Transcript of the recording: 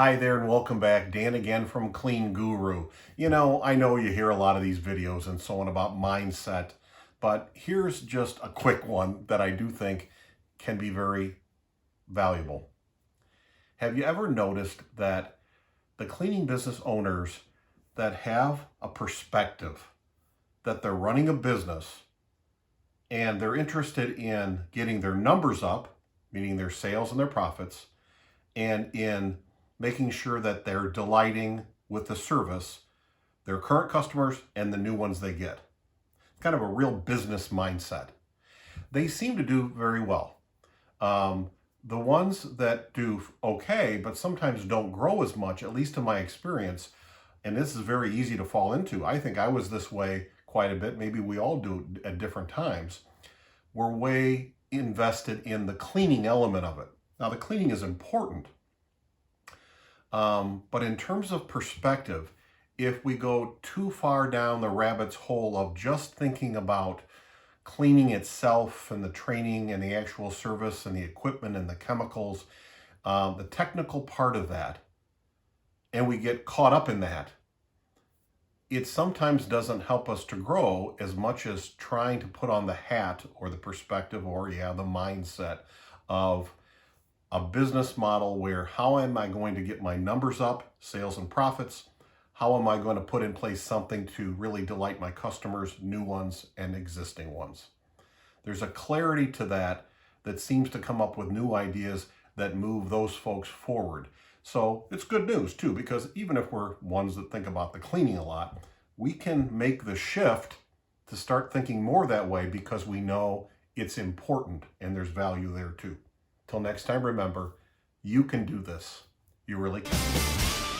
Hi there and welcome back. Dan again from Clean Guru. I know you hear a lot of these videos and so on about mindset, but here's just a quick one that I do think can be very valuable. Have you ever noticed that the cleaning business owners that have a perspective that they're running a business and they're interested in getting their numbers up, meaning their sales and their profits, and in making sure that they're delighting with the service, their current customers and the new ones they get. Kind of a real business mindset. They seem to do very well. The ones that do okay, but sometimes don't grow as much, at least in my experience, and this is very easy to fall into. I think I was this way quite a bit. Maybe we all do at different times. We're way invested in the cleaning element of it. Now, the cleaning is important. But in terms of perspective, if we go too far down the rabbit's hole of just thinking about cleaning itself and the training and the actual service and the equipment and the chemicals, the technical part of that, and we get caught up in that, it sometimes doesn't help us to grow as much as trying to put on the hat or the perspective or, the mindset of a business model where how am I going to get my numbers up, sales and profits? How am I going to put in place something to really delight my customers, new ones and existing ones? There's a clarity to that that seems to come up with new ideas that move those folks forward. So it's good news too, because even if we're ones that think about the cleaning a lot, we can make the shift to start thinking more that way because we know it's important and there's value there too. Till next time, remember, you can do this. You really can.